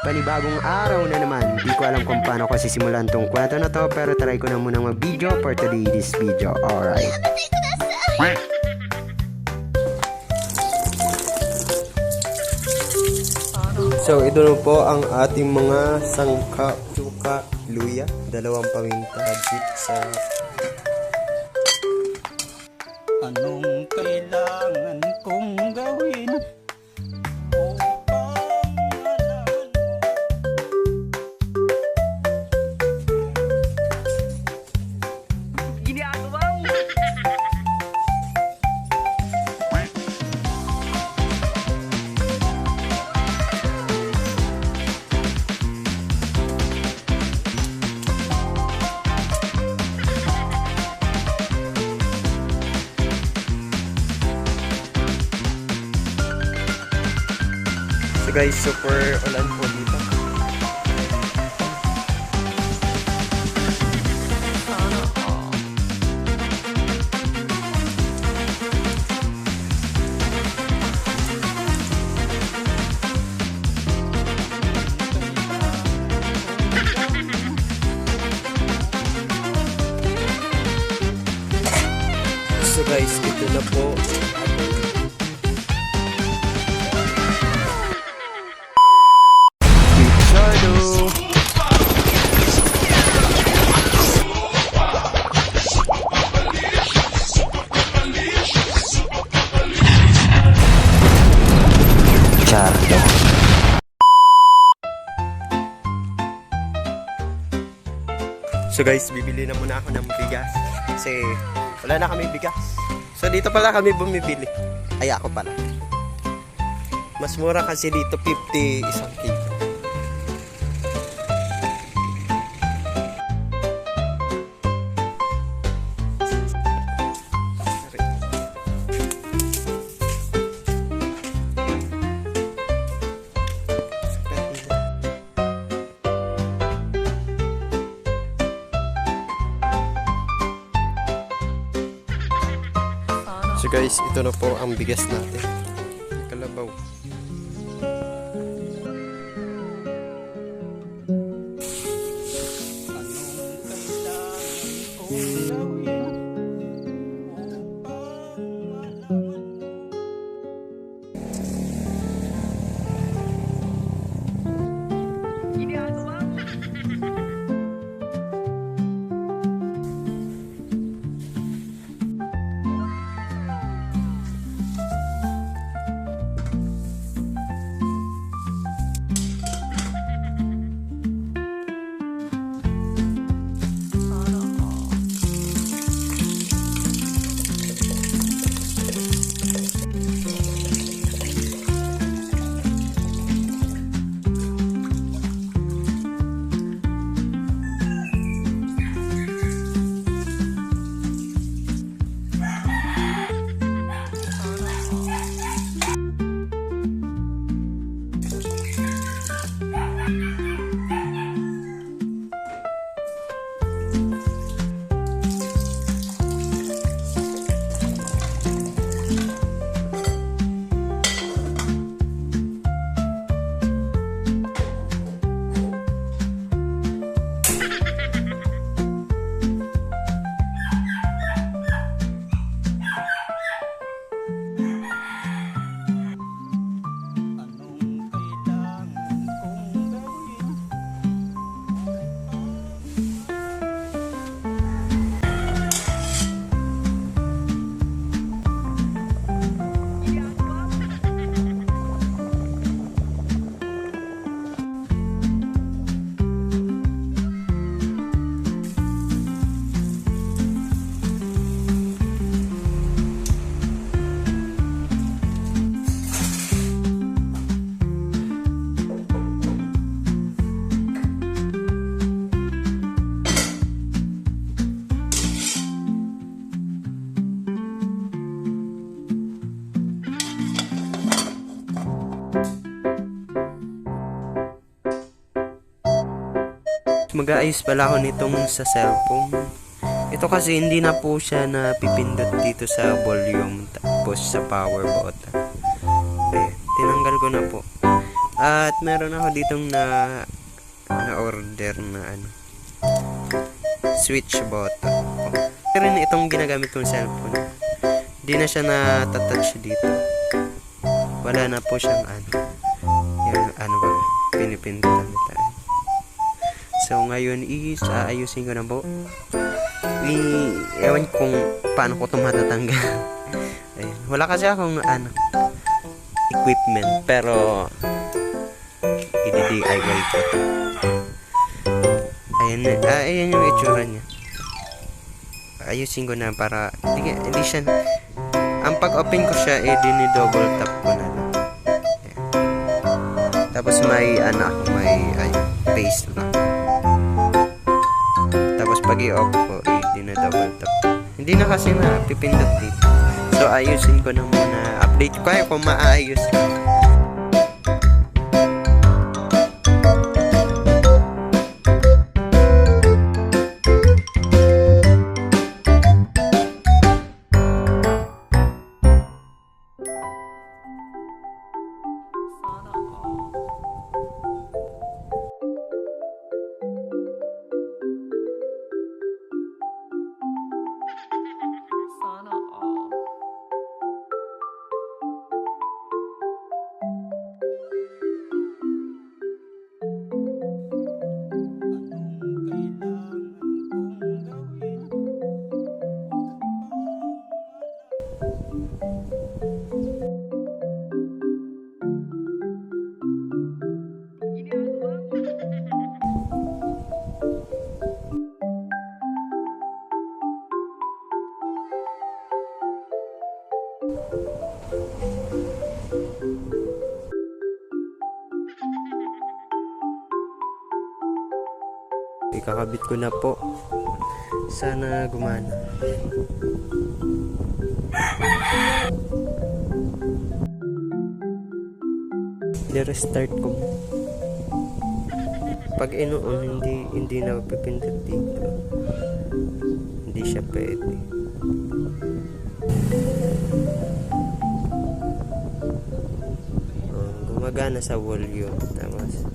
panibagong araw na naman. Di ko alam kung paano ko sisimulan tong kwento na to, pero try ko na munang mag-video for today's video. Alright. So ito na po ang ating mga sangkap. Suka, luya, dalawang paminta, pizza. Anong kailangan kong gawin? So guys, super ulan po dito. So guys, ito na po. Chardo. So guys, bibili na muna ako ng bigas kasi wala na kami bigas. So dito pala kami bumibili. Ay ako pala. Mas mura kasi dito 50 isang kilo. So guys, ito na po ang bigas natin. Kalabaw. Mag-aayos pala ako nitong sa cellphone. Ito kasi hindi na po siya napipindot dito sa volume tapos sa power button. Okay, tinanggal ko na po. At meron ako ditong na order na ano, switch button. Pero itong ginagamit kong cellphone, hindi na siya natatouch dito. Wala na po siyang ano, yung ano ba, pinipindutan nila. So ngayon is aayusin ko na po. Ewan kung paano ko ito matatanggal. Ayun. Wala kasi akong ano, equipment, pero i-DIY ko ito. Ayan yung itsura niya. Ayusin ko na para hindi siya, ang pag-open ko siya dini-double tap ko na lang. Ayan. Tapos may paste lang. Tapos pag i-off ko dini-double tap. Hindi na kasi na pipindot dito. So ayusin ko na muna. Update ko kung maayos ko. Sana all. Ikakabit ko na po. Sana gumana. I-restart ko. Pag inoon, hindi na pipindot dito. Hindi siya pwede. Gumagana sa volume. Tapos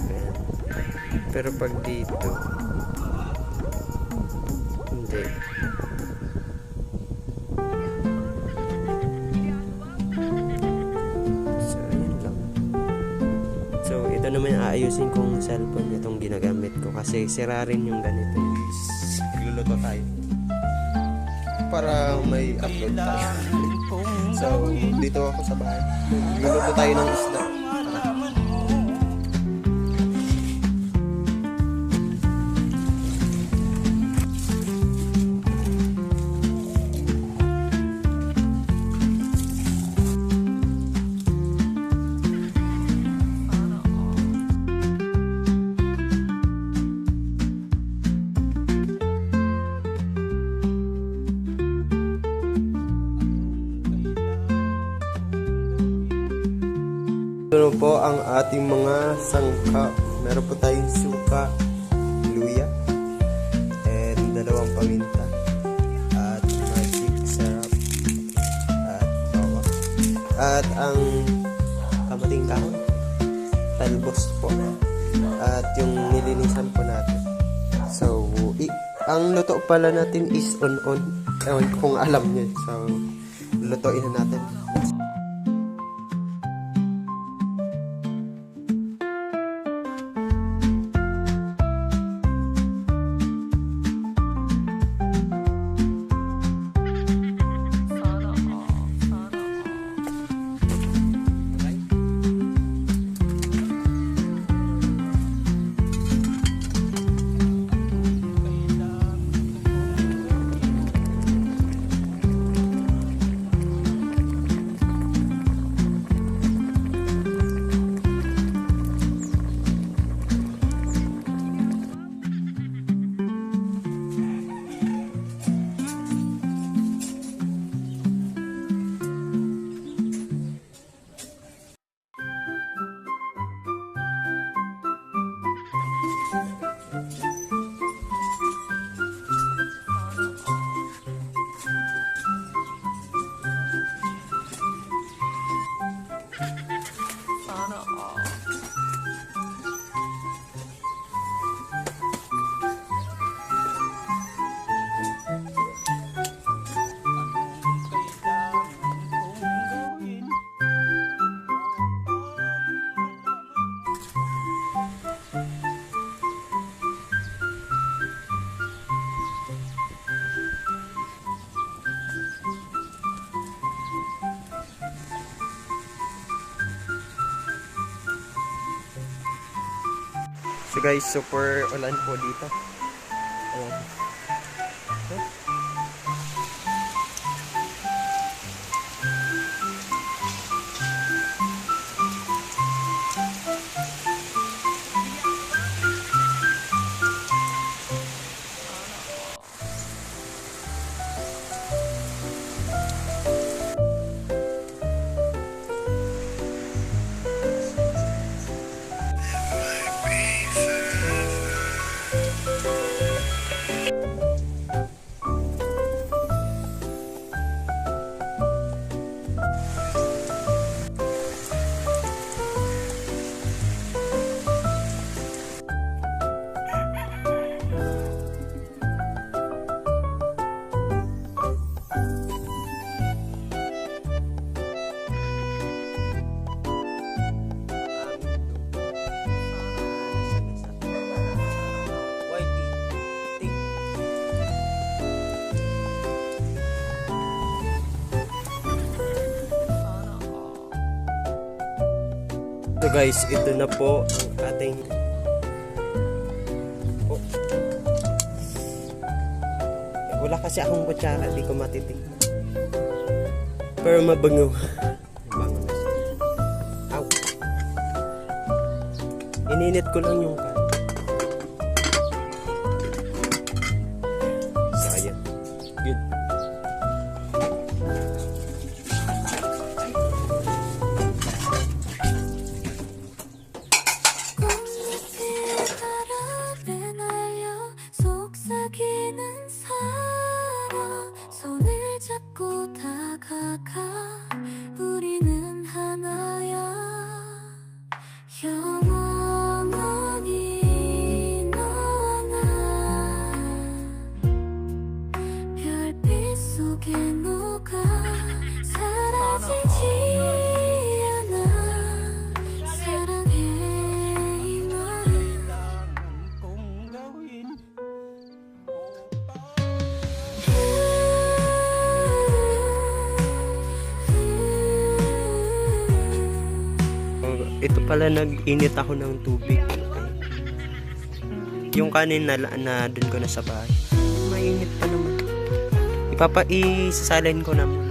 ayan. Pero pag dito hindi. So yun lang. So ito naman yung aayusin kong cellphone, itong ginagamit ko kasi sira rin yung ganito. Nagluluto tayo para may upload tayo. So dito ako sa bahay, nagluluto tayo ng isda. Ito po ang ating mga sangkap. Meron po tayong suka, luya, and 2 paminta, at magic syrup, at bawang, at ang kamating kahon, talbos po, at yung nilinisan po natin. So, ang luto pala natin is on. Ewan kung alam nyo. So, lutuin na natin. So guys, super ulan po dito. Ayan. So guys, ito na po ang ating oh. Wala kasi akong kutsara, di ko matitikman. Pero mabango. Mabango na siya. Ow. Ininit ko lang yung kan. Sayang. Good. 속삭이는 사랑 손을 잡고 다가가 우리는 하나야 영원히 너와 나 별빛 속에 녹아 사라지지 않아 사랑해 이 마음 kailangan kong gawin Ito pala nag-init ako ng tubig. Yung kanin na dun ko na sa bahay. Mainit pa naman. Isasalin ko na muna.